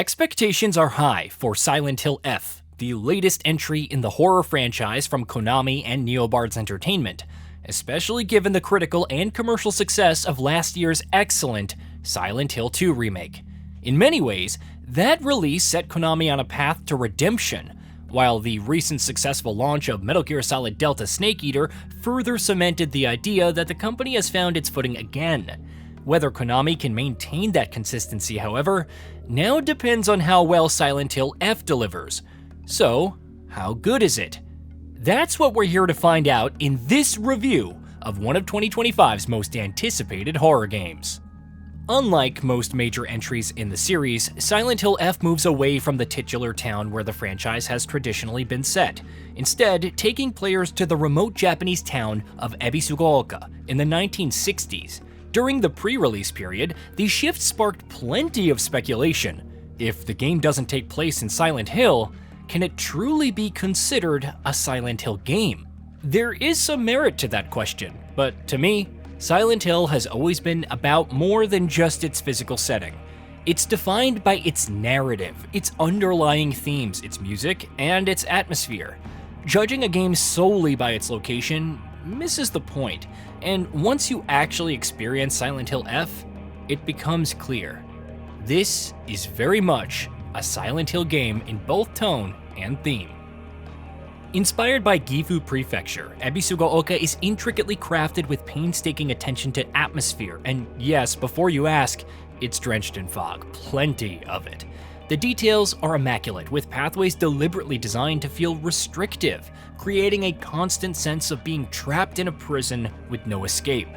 Expectations are high for Silent Hill F, the latest entry in the horror franchise from Konami and Neobards Entertainment, especially given the critical and commercial success of last year's excellent Silent Hill 2 remake. In many ways, that release set Konami on a path to redemption, while the recent successful launch of Metal Gear Solid Delta Snake Eater further cemented the idea that the company has found its footing again. Whether Konami can maintain that consistency, however, now depends on how well Silent Hill F delivers. So, how good is it? That's what we're here to find out in this review of one of 2025's most anticipated horror games. Unlike most major entries in the series, Silent Hill F moves away from the titular town where the franchise has traditionally been set, instead taking players to the remote Japanese town of Ebisugaoka in the 1960s. During the pre-release period, the shift sparked plenty of speculation. If the game doesn't take place in Silent Hill, can it truly be considered a Silent Hill game? There is some merit to that question, but to me, Silent Hill has always been about more than just its physical setting. It's defined by its narrative, its underlying themes, its music, and its atmosphere. Judging a game solely by its location misses the point, and once you actually experience Silent Hill F, it becomes clear. This is very much a Silent Hill game in both tone and theme. Inspired by Gifu Prefecture, Ebisugaoka is intricately crafted with painstaking attention to atmosphere, and yes, before you ask, it's drenched in fog, plenty of it. The details are immaculate, with pathways deliberately designed to feel restrictive, creating a constant sense of being trapped in a prison with no escape.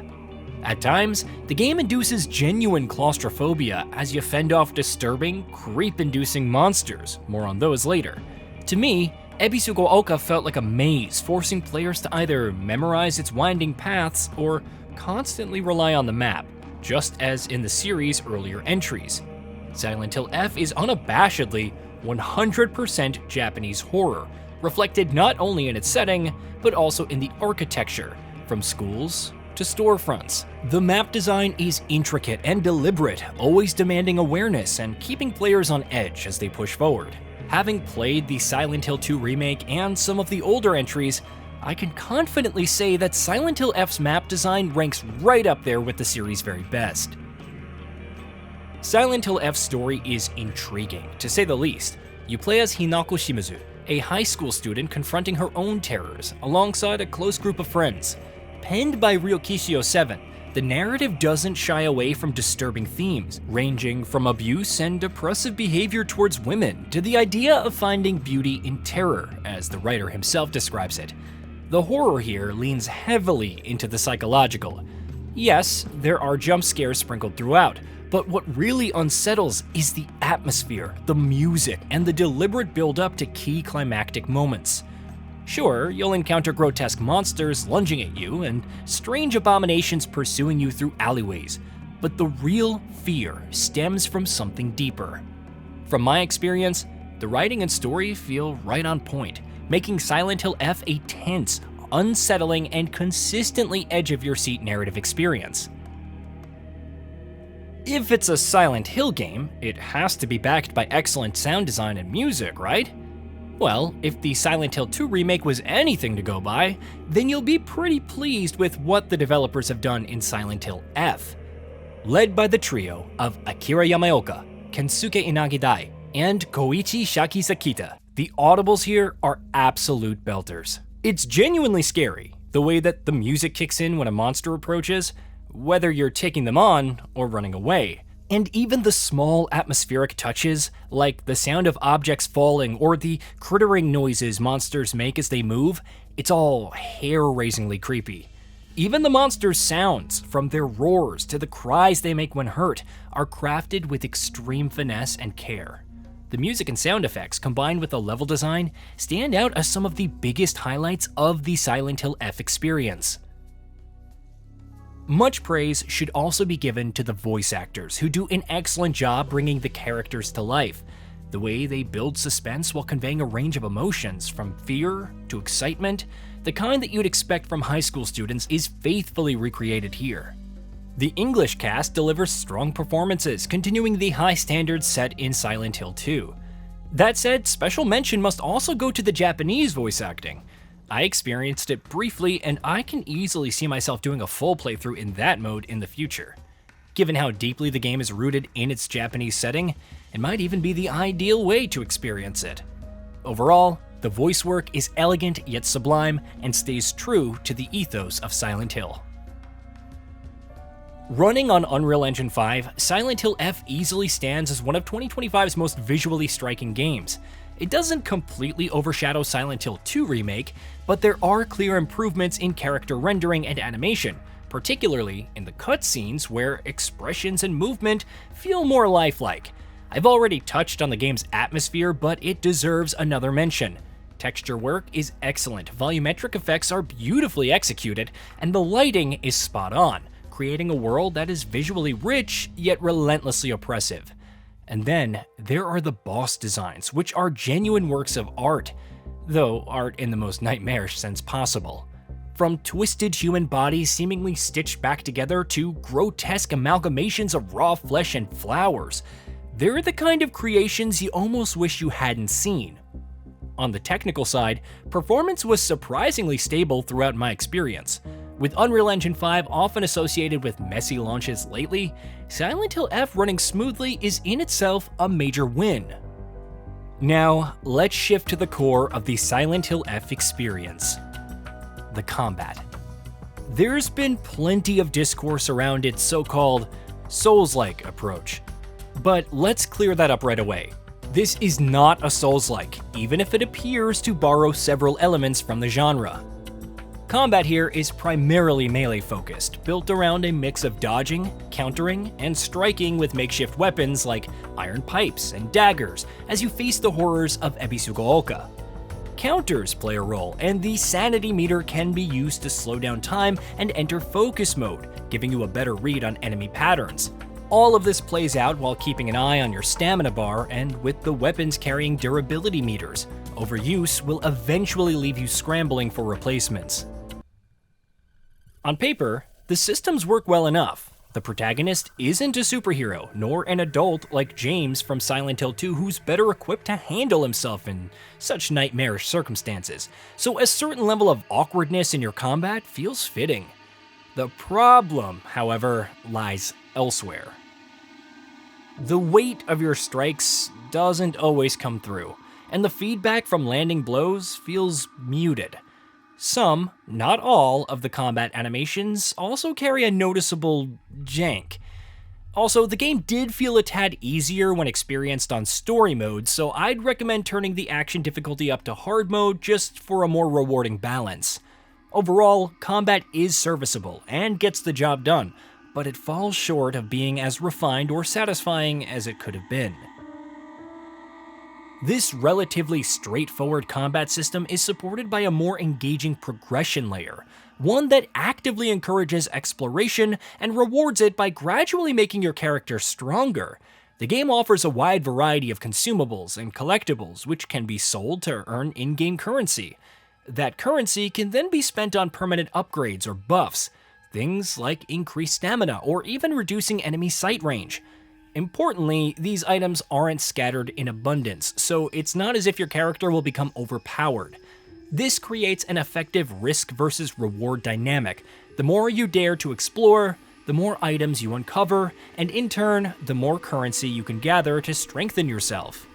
At times, the game induces genuine claustrophobia as you fend off disturbing, creep-inducing monsters, more on those later. To me, Ebisugaoka felt like a maze, forcing players to either memorize its winding paths or constantly rely on the map, just as in the series' earlier entries. Silent Hill F is unabashedly 100% Japanese horror, reflected not only in its setting, but also in the architecture, from schools to storefronts. The map design is intricate and deliberate, always demanding awareness and keeping players on edge as they push forward. Having played the Silent Hill 2 remake and some of the older entries, I can confidently say that Silent Hill F's map design ranks right up there with the series' very best. Silent Hill F's story is intriguing, to say the least. You play as Hinako Shimizu, a high school student confronting her own terrors, alongside a close group of friends. Penned by Ryokishio 7, the narrative doesn't shy away from disturbing themes, ranging from abuse and oppressive behavior towards women to the idea of finding beauty in terror, as the writer himself describes it. The horror here leans heavily into the psychological. Yes, there are jump scares sprinkled throughout, but what really unsettles is the atmosphere, the music, and the deliberate build-up to key climactic moments. Sure, you'll encounter grotesque monsters lunging at you and strange abominations pursuing you through alleyways, but the real fear stems from something deeper. From my experience, the writing and story feel right on point, making Silent Hill F a tense, unsettling, and consistently edge-of-your-seat narrative experience. If it's a Silent Hill game, it has to be backed by excellent sound design and music, right? Well, if the Silent Hill 2 remake was anything to go by, then you'll be pretty pleased with what the developers have done in Silent Hill F. Led by the trio of Akira Yamaoka, Kensuke Inagidai, and Koichi Shakisakita, the audibles here are absolute belters. It's genuinely scary, the way that the music kicks in when a monster approaches, whether you're taking them on or running away. And even the small atmospheric touches, like the sound of objects falling or the crittering noises monsters make as they move, it's all hair-raisingly creepy. Even the monsters' sounds, from their roars to the cries they make when hurt, are crafted with extreme finesse and care. The music and sound effects, combined with the level design, stand out as some of the biggest highlights of the Silent Hill F experience. Much praise should also be given to the voice actors, who do an excellent job bringing the characters to life. The way they build suspense while conveying a range of emotions, from fear to excitement, the kind that you'd expect from high school students, is faithfully recreated here. The English cast delivers strong performances, continuing the high standards set in Silent Hill 2. That said, special mention must also go to the Japanese voice acting. I experienced it briefly, and I can easily see myself doing a full playthrough in that mode in the future. Given how deeply the game is rooted in its Japanese setting, it might even be the ideal way to experience it. Overall, the voice work is elegant yet sublime and stays true to the ethos of Silent Hill. Running on Unreal Engine 5, Silent Hill F easily stands as one of 2025's most visually striking games. It doesn't completely overshadow Silent Hill 2 Remake, but there are clear improvements in character rendering and animation, particularly in the cutscenes where expressions and movement feel more lifelike. I've already touched on the game's atmosphere, but it deserves another mention. Texture work is excellent, volumetric effects are beautifully executed, and the lighting is spot on, creating a world that is visually rich yet relentlessly oppressive. And then there are the boss designs, which are genuine works of art, though art in the most nightmarish sense possible. From twisted human bodies seemingly stitched back together to grotesque amalgamations of raw flesh and flowers, they're the kind of creations you almost wish you hadn't seen. On the technical side, performance was surprisingly stable throughout my experience. With Unreal Engine 5 often associated with messy launches lately, Silent Hill F running smoothly is in itself a major win. Now, let's shift to the core of the Silent Hill F experience: the combat. There's been plenty of discourse around its so-called Souls-like approach, but let's clear that up right away. This is not a Souls-like, even if it appears to borrow several elements from the genre. Combat here is primarily melee-focused, built around a mix of dodging, countering, and striking with makeshift weapons like iron pipes and daggers as you face the horrors of Ebisugaoka. Counters play a role, and the sanity meter can be used to slow down time and enter focus mode, giving you a better read on enemy patterns. All of this plays out while keeping an eye on your stamina bar and with the weapons carrying durability meters. Overuse will eventually leave you scrambling for replacements. On paper, the systems work well enough. The protagonist isn't a superhero, nor an adult like James from Silent Hill 2 who's better equipped to handle himself in such nightmarish circumstances, so a certain level of awkwardness in your combat feels fitting. The problem, however, lies elsewhere. The weight of your strikes doesn't always come through, and the feedback from landing blows feels muted. Some, not all, of the combat animations also carry a noticeable jank. Also, the game did feel a tad easier when experienced on story mode, so I'd recommend turning the action difficulty up to hard mode just for a more rewarding balance. Overall, combat is serviceable and gets the job done, but it falls short of being as refined or satisfying as it could have been. This relatively straightforward combat system is supported by a more engaging progression layer, one that actively encourages exploration and rewards it by gradually making your character stronger. The game offers a wide variety of consumables and collectibles which can be sold to earn in-game currency. That currency can then be spent on permanent upgrades or buffs, things like increased stamina or even reducing enemy sight range. Importantly, these items aren't scattered in abundance, so it's not as if your character will become overpowered. This creates an effective risk versus reward dynamic. The more you dare to explore, the more items you uncover, and in turn, the more currency you can gather to strengthen yourself.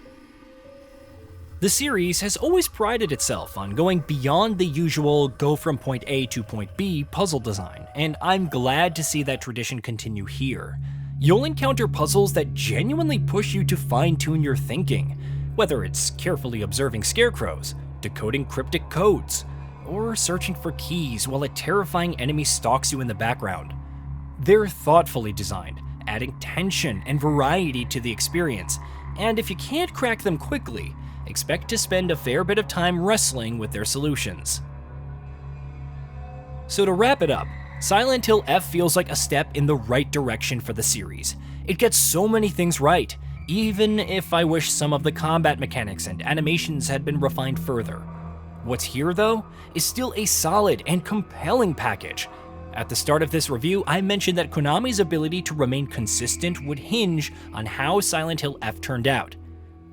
The series has always prided itself on going beyond the usual go from point A to point B puzzle design, and I'm glad to see that tradition continue here. You'll encounter puzzles that genuinely push you to fine-tune your thinking, whether it's carefully observing scarecrows, decoding cryptic codes, or searching for keys while a terrifying enemy stalks you in the background. They're thoughtfully designed, adding tension and variety to the experience, and if you can't crack them quickly, expect to spend a fair bit of time wrestling with their solutions. So to wrap it up, Silent Hill F feels like a step in the right direction for the series. It gets so many things right, even if I wish some of the combat mechanics and animations had been refined further. What's here, though, is still a solid and compelling package. At the start of this review, I mentioned that Konami's ability to remain consistent would hinge on how Silent Hill F turned out.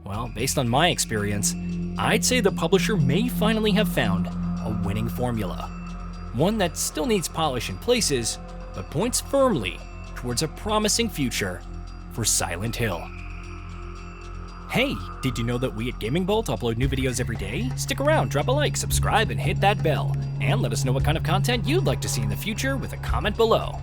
Well, based on my experience, I'd say the publisher may finally have found a winning formula. One that still needs polish in places, but points firmly towards a promising future for Silent Hill. Hey, did you know that we at Gaming Bolt upload new videos every day? Stick around, drop a like, subscribe, and hit that bell. And let us know what kind of content you'd like to see in the future with a comment below.